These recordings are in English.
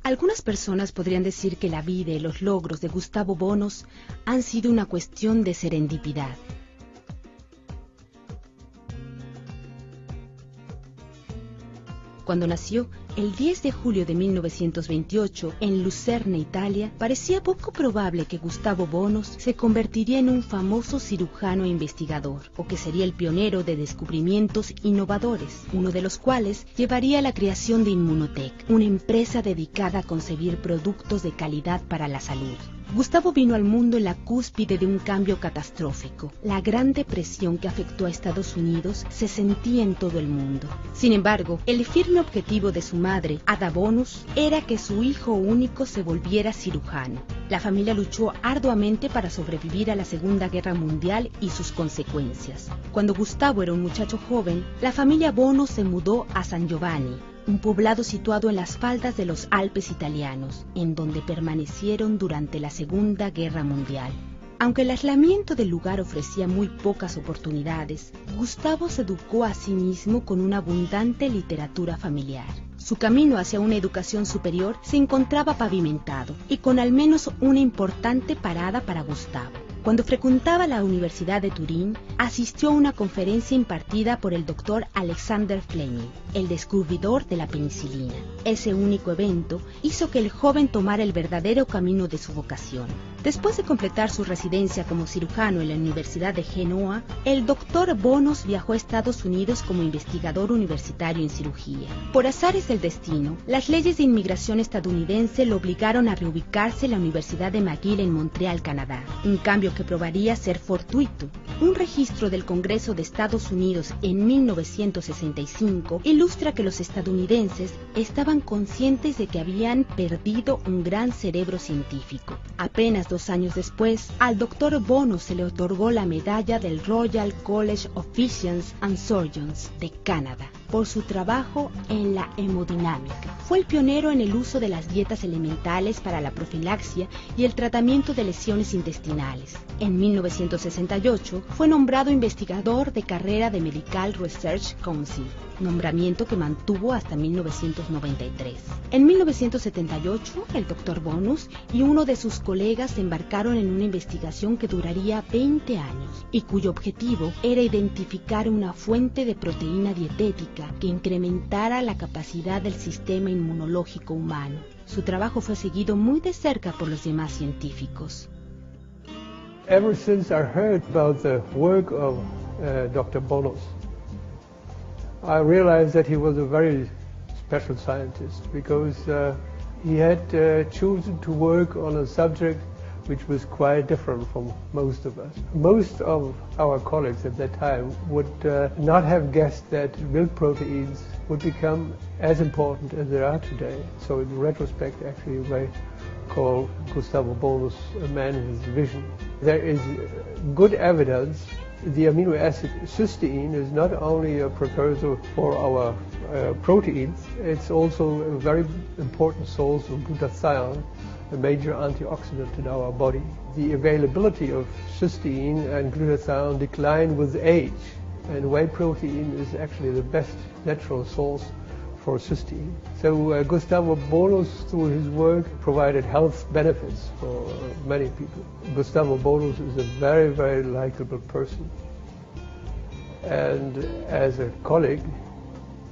Algunas personas podrían decir que la vida y los logros de Gustavo Bounous han sido una cuestión de serendipidad. Cuando nació, el 10 de julio de 1928, en Lucerna, Italia, parecía poco probable que Gustavo Bounous se convertiría en un famoso cirujano e investigador, o que sería el pionero de descubrimientos innovadores, uno de los cuales llevaría a la creación de Immunotec, una empresa dedicada a concebir productos de calidad para la salud. Gustavo vino al mundo en la cúspide de un cambio catastrófico. La Gran Depresión que afectó a Estados Unidos se sentía en todo el mundo. Sin embargo, el firme objetivo de su madre, Ada Bounous, era que su hijo único se volviera cirujano. La familia luchó arduamente para sobrevivir a la Segunda Guerra Mundial y sus consecuencias. Cuando Gustavo era un muchacho joven, la familia Bounous se mudó a San Giovanni, un poblado situado en las faldas de los Alpes italianos, en donde permanecieron durante la Segunda Guerra Mundial. Aunque el aislamiento del lugar ofrecía muy pocas oportunidades, Gustavo se educó a sí mismo con una abundante literatura familiar. Su camino hacia una educación superior se encontraba pavimentado y con al menos una importante parada para Gustavo. Cuando frecuentaba la Universidad de Turín, asistió a una conferencia impartida por el doctor Alexander Fleming, el descubridor de la penicilina. Ese único evento hizo que el joven tomara el verdadero camino de su vocación. Después de completar su residencia como cirujano en la Universidad de Genoa, el doctor Bounous viajó a Estados Unidos como investigador universitario en cirugía. Por azares del destino, las leyes de inmigración estadounidense lo obligaron a reubicarse en la Universidad de McGill en Montreal, Canadá, un cambio que probaría ser fortuito. Un registro del Congreso de Estados Unidos en 1965 ilustra que los estadounidenses estaban conscientes de que habían perdido un gran cerebro científico. Apenas 2 años después, al Dr. Bounous se le otorgó la medalla del Royal College of Physicians and Surgeons de Canadá por su trabajo en la hemodinámica. Fue el pionero en el uso de las dietas elementales para la profilaxia y el tratamiento de lesiones intestinales. En 1968 fue nombrado investigador de carrera de Medical Research Council, nombramiento que mantuvo hasta 1993. En 1978, el Dr. Bounous y uno de sus colegas se embarcaron en una investigación que duraría 20 años y cuyo objetivo era identificar una fuente de proteína dietética que incrementara la capacidad del sistema inmunológico humano. Su trabajo fue seguido muy de cerca por los demás científicos. Ever since I heard about the work of Dr. Bounous, I realized that he was a very special scientist because he had chosen to work on a subject which was quite different from most of us. Most of our colleagues at that time would not have guessed that milk proteins would become as important as they are today. So in retrospect, actually, I call Gustavo Bounous a man of his vision. There is good evidence the amino acid cysteine is not only a precursor for our proteins, it's also a very important source of glutathione, a major antioxidant in our body. The availability of cysteine and glutathione decline with age, and whey protein is actually the best natural source for cysteine. So Gustavo Bounous, through his work, provided health benefits for many people. Gustavo Bounous is a very, very likable person. And as a colleague,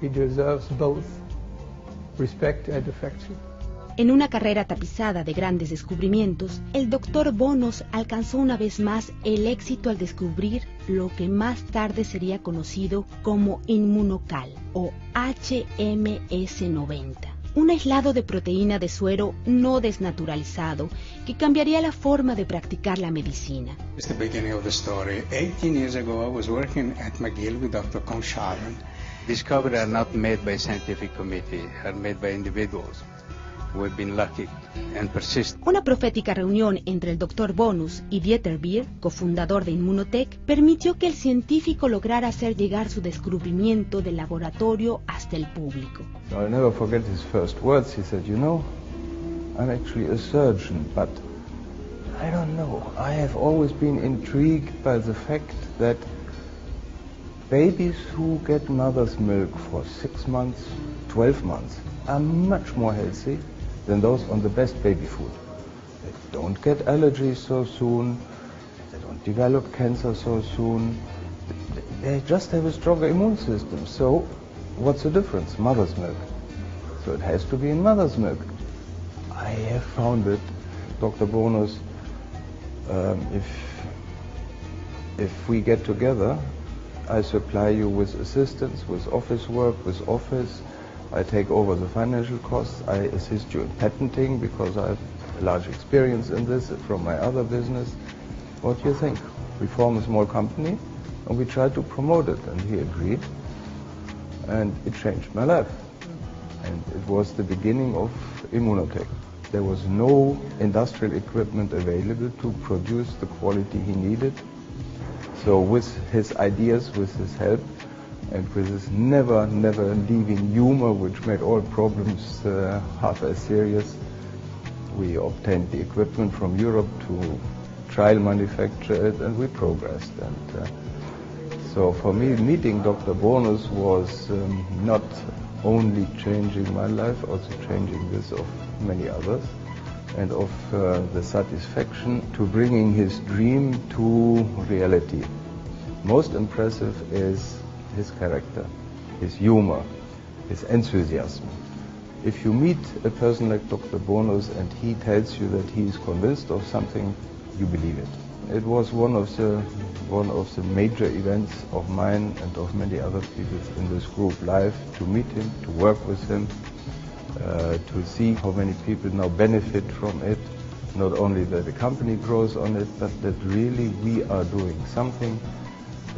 he deserves both respect and affection. En una carrera tapizada de grandes descubrimientos, el Dr. Bounous alcanzó una vez más el éxito al descubrir lo que más tarde sería conocido como immunocal o HMS90, un aislado de proteína de suero no desnaturalizado que cambiaría la forma de practicar la medicina. It's the beginning of the story. 18 years ago, I was working at McGill with Dr. Consharon. Discoveries are not made by a scientific committee, are made by individuals. We've been lucky and persistent. Una profética reunión entre el Dr. Bounous y Dieter Beer, cofundador de Immunotec, permitió que el científico lograra hacer llegar su descubrimiento del laboratorio hasta el público. I'll never forget his first words. He said, "You know, I'm actually a surgeon, but I don't know. I have always been intrigued by the fact that babies who get mother's milk for 6 months, 12 months, are much more healthy than those on the best baby food. They don't get allergies so soon, they don't develop cancer so soon, they just have a stronger immune system. So what's the difference? Mother's milk. So it has to be in mother's milk. I have found it, Dr. Bounous, if we get together, I supply you with assistance, with office work, with office. I take over the financial costs. I assist you in patenting because I have a large experience in this from my other business. What do you think? We form a small company and we try to promote it. And he agreed. And it changed my life. And it was the beginning of Immunotec. There was no industrial equipment available to produce the quality he needed. So with his ideas, with his help, and with his never leaving humor, which made all problems half as serious, we obtained the equipment from Europe to trial manufacture it, and we progressed. And so for me, meeting Dr. Bounous was not only changing my life, also changing this of many others, and of the satisfaction to bringing his dream to reality. Most impressive is his character, his humor, his enthusiasm. If you meet a person like Dr. Bounous and he tells you that he is convinced of something, you believe it. It was one of the major events of mine and of many other people in this group live, to meet him, to work with him, to see how many people now benefit from it. Not only that the company grows on it, but that really we are doing something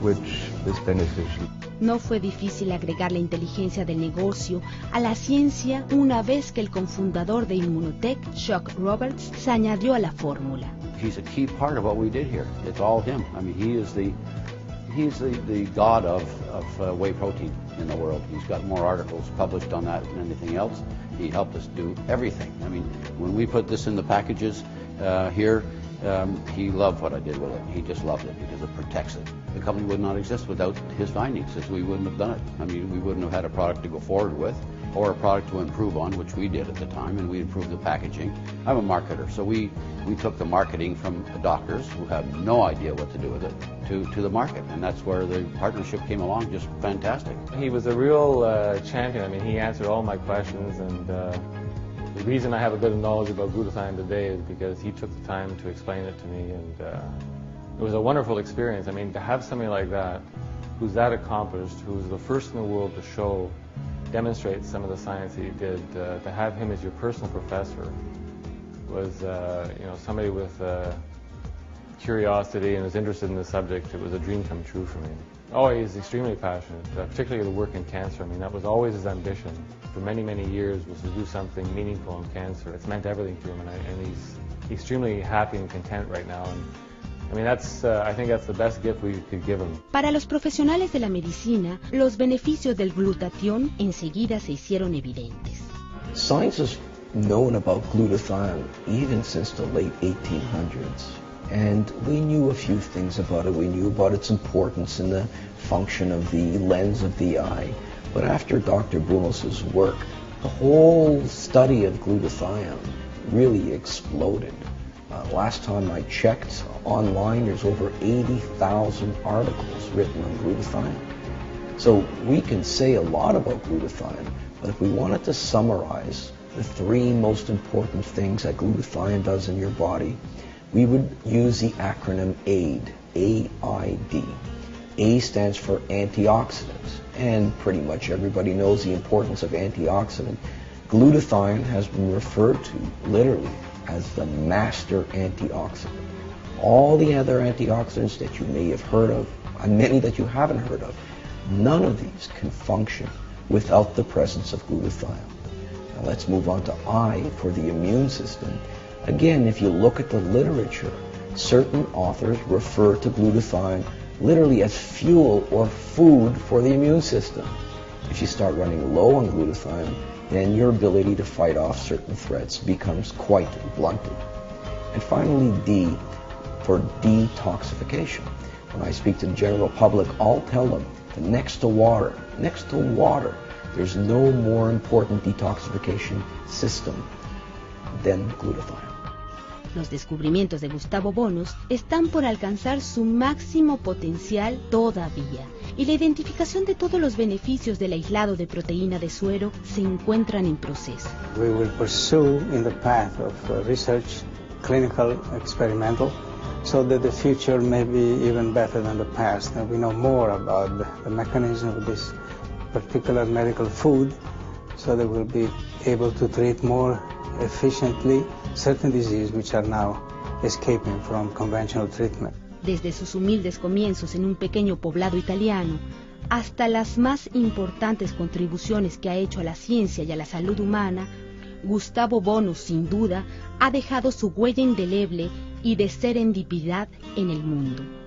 which is beneficial. No fue difícil agregar la inteligencia del negocio a la ciencia una vez que el cofundador de Immunotec, Chuck Roberts, se añadió a la fórmula. He's a key part of what we did here. It's all him. I mean, he's the god of whey protein in the world. He's got more articles published on that than anything else. He helped us do everything. I mean, when we put this in the packages here, he loved what I did with it. He just loved it because it protects it. The company would not exist without his findings, as we wouldn't have done it. I mean, we wouldn't have had a product to go forward with, or a product to improve on, which we did at the time, and we improved the packaging. I'm a marketer, so we took the marketing from the doctors who have no idea what to do with it to the market, and that's where the partnership came along, just fantastic. He was a real champion. I mean, he answered all my questions, and the reason I have a good knowledge about glutathione today is because he took the time to explain it to me, and it was a wonderful experience. I mean, to have somebody like that, who's that accomplished, who's the first in the world to demonstrate some of the science that he did, to have him as your personal professor was, somebody with curiosity and was interested in the subject. It was a dream come true for me. Oh, he's extremely passionate, particularly the work in cancer. I mean, that was always his ambition for many, many years, was to do something meaningful in cancer. It's meant everything to him, and he's extremely happy and content right now. And I mean, I think that's the best gift we could give him. Para los profesionales de la medicina, los beneficios del glutatión enseguida se hicieron evidentes. Science has known about glutathione even since the late 1800s. And we knew a few things about it. We knew about its importance in the function of the lens of the eye. But after Dr. Bounous' work, the whole study of glutathione really exploded. Last time I checked online, there's over 80,000 articles written on glutathione. So we can say a lot about glutathione, but if we wanted to summarize the three most important things that glutathione does in your body, we would use the acronym AID, A-I-D. A stands for antioxidants, and pretty much everybody knows the importance of antioxidant. Glutathione has been referred to literally as the master antioxidant. All the other antioxidants that you may have heard of, and many that you haven't heard of, none of these can function without the presence of glutathione. Now let's move on to I for the immune system. Again, if you look at the literature, certain authors refer to glutathione literally as fuel or food for the immune system. If you start running low on glutathione, then your ability to fight off certain threats becomes quite blunted. And finally, D for detoxification. When I speak to the general public, I'll tell them that next to water, there's no more important detoxification system than glutathione. Los descubrimientos de Gustavo Bounous están por alcanzar su máximo potencial todavía, y la identificación de todos los beneficios del aislado de proteína de suero se encuentran en proceso. We will pursue in the path of research, clinical, experimental, so that the future may be even better than the past. And we know more about the mechanism of this particular medical food, so that we'll be able to treat more efficiently certain diseases which are now escaping from conventional treatment. Desde sus humildes comienzos en un pequeño poblado italiano hasta las más importantes contribuciones que ha hecho a la ciencia y a la salud humana, Gustavo Bounous, sin duda, ha dejado su huella indeleble y de serendipidad en el mundo.